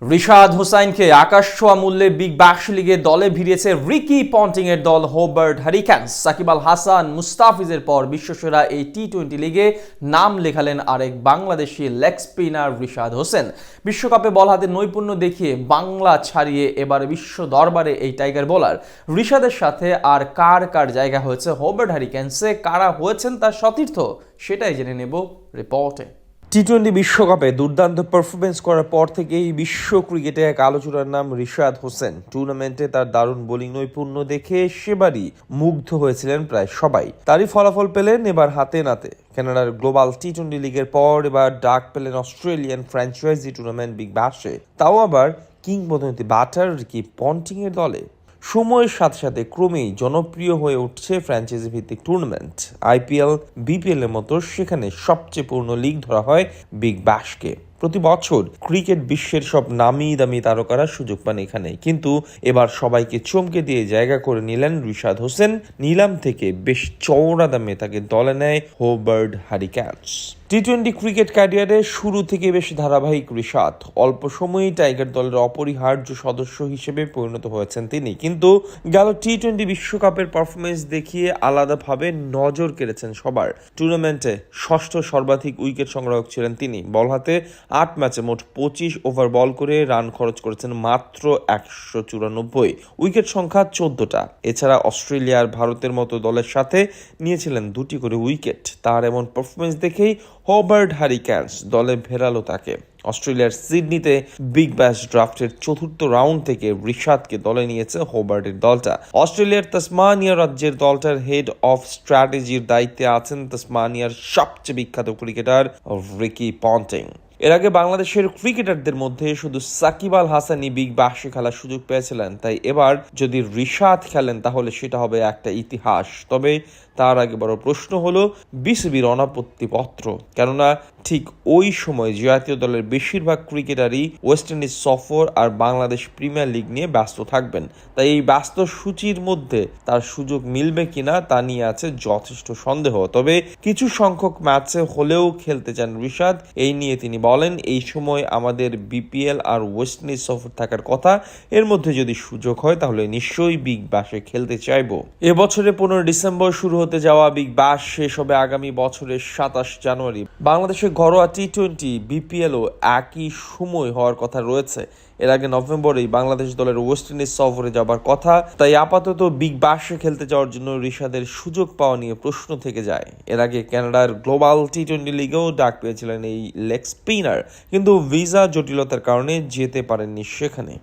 রিশাদ হোসাইনকে আকাশ ছোঁয়া মূল্যে Big Bash লিগে দলে ভিড়িয়েছে রিকি পন্টিং এর দল হোবার্ট হারিকেনস। সাকিব আল হাসান মুস্তাফিজের পর বিশ্বসেরা এই টি-20 লিগে নাম লেখালেন আরেক বাংলাদেশি লেগ স্পিনার রিশাদ হোসেন। বিশ্বকাপে বল হাতে নৈপুণ্য দেখিয়ে বাংলা ছাড়িয়ে এবার বিশ্ব দরবারে এই টাইগার বোলার। রিশাদের সাথে আর কার কার জায়গা হয়েছে হোবার্ট হারিকেনসে, কারা হয়েছেন তার সতীর্থ, সেটাই জেনে নেব রিপোর্টে। টি-20 বিশ্বকাপে দুর্দান্ত পারফরমেন্স করার পর থেকেই বিশ্ব ক্রিকেটে এক আলোচনার নাম রিশাদ হোসেন। টুর্নামেন্টে তার দারুণ বোলিং নৈপুণ্য দেখে সেবারই মুগ্ধ হয়েছিলেন প্রায় সবাই। তারই ফলাফল পেলেন এবার হাতে নাতে। কানাডার গ্লোবাল টি-20 লিগের পর এবার ডাক পেলেন অস্ট্রেলিয়ান ফ্র্যাঞ্চাইজি টুর্নামেন্ট বিগ ব্যাশে, তাও আবার কিংবদন্তি ব্যাটার রিকি পন্টিং এর দলে। সময়ের সাথে সাথে ক্রমেই জনপ্রিয় হয়ে উঠছে ফ্র্যাঞ্চাইজি ভিত্তিক টুর্নামেন্ট। আইপিএল, বিপিএল এর মতো সেখানে সবচেয়ে পুরনো লিগ ধরা হয় বিগ ব্যাশকে। প্রতি বছর ক্রিকেট বিশ্বের সব নামি দামি তারকারা সুযোগ পান এখানে, কিন্তু এবার সবাইকে চমকে দিয়ে জায়গা করে নিলেন রিশাদ হোসেন। নিলাম থেকে বেশ চওড়া দামে তাকে দলে নেয় হোবার্ট হারিকেনস। টি-20 ক্রিকেট ক্যারিয়ারে শুরু থেকে বেশ ধারাবাহিক রিশাদ অল্প সময়েই টাইগার দলের অপরিহার্য সদস্য হিসেবে পরিণত হয়েছেন তিনি, কিন্তু গেল টি-20 বিশ্বকাপের পারফরমেন্স দেখিয়ে আলাদাভাবে নজর কেড়েছেন সবার। টুর্নামেন্টে ষষ্ঠ সর্বাধিক উইকেট সংগ্রাহক ছিলেন তিনি। বল হাতে 8 ম্যাচে মোট 25 ওভার বল করে রান খরচ করেছেন মাত্র 194, উইকেট সংখ্যা 14টা। এছাড়া অস্ট্রেলিয়া আর ভারতের মতো দলের সাথে নিয়েছিলেন 2টি করে উইকেট। তার এমন পারফরমেন্স দেখেই হোবার্ট হারিকেনস দলে ফেরালো তাকে। অস্ট্রেলিয়ার সিডনিতে বিগ ব্যাশ ড্রাফটের চতুর্থ রাউন্ড থেকে রিশাদকে দলে নিয়েছে হোবার্টের দলটা। অস্ট্রেলিয়ার তাসমানিয়া রাজ্যের দলটার হেড অফ স্ট্র্যাটেজির দায়িত্বে আছেন তাসমানিয়ার সবচেয়ে বিখ্যাত ক্রিকেটার রিকি পন্টিং। এর আগে বাংলাদেশের ক্রিকেটারদের মধ্যে শুধু সাকিব আল হাসানই বিগ ব্যাশে খেলার সুযোগ পেয়েছিলেন, তাই এবার যদি রিশাদ খেলেন তাহলে সেটা হবে একটা ইতিহাস। তবে তার আগে বড় প্রশ্ন হলো বিসিবির অনাপত্তিপত্র, কেননা ঠিক ওই সময় জাতীয় দলের বেশিরভাগ ক্রিকেটারই ওয়েস্ট ইন্ডিজ সফর আর বাংলাদেশ প্রিমিয়ার লিগ নিয়ে ব্যস্ত থাকবেন। তাই এই ব্যস্ত সূচির মধ্যে তার সুযোগ মিলবে কিনা তা নিয়ে আছে যথেষ্ট সন্দেহ। তবে কিছু সংখ্যক ম্যাচে হলেও খেলতে চান রিশাদ। এই নিয়ে তিনি বলেন, এই সময় আমাদের বিপিএল আর ওয়েস্ট ইন্ডিজ সফর থাকার কথা, এর মধ্যে যদি সুযোগ হয় তাহলে নিশ্চয়ই বিগ ব্যাশে খেলতে চাইবো। এবছরে 15 ডিসেম্বর শুরু হতে যাওয়া বিগ ব্যাশ শেষ হবে আগামী বছরের 27 জানুয়ারি। বাংলাদেশের ঘরোয়া টি-20 বিপিএলও একই সময় হওয়ার কথা রয়েছে। এর আগে নভেম্বরেই বাংলাদেশ দলের ওয়েস্ট ইন্ডিজ সফরে যাবার কথা, তাই আপাতত বিগ ব্যাশে খেলতে যাওয়ার জন্য রিশাদের সুযোগ পাওয়া নিয়ে প্রশ্ন থেকে যায়। এর আগে কানাডার গ্লোবাল টি-20 লিগেও ডাক পেয়েছিলেন এই লেগ স্পিনার, কিন্তু ভিসা জটিলতার কারণে যেতে পারেননি সেখানে।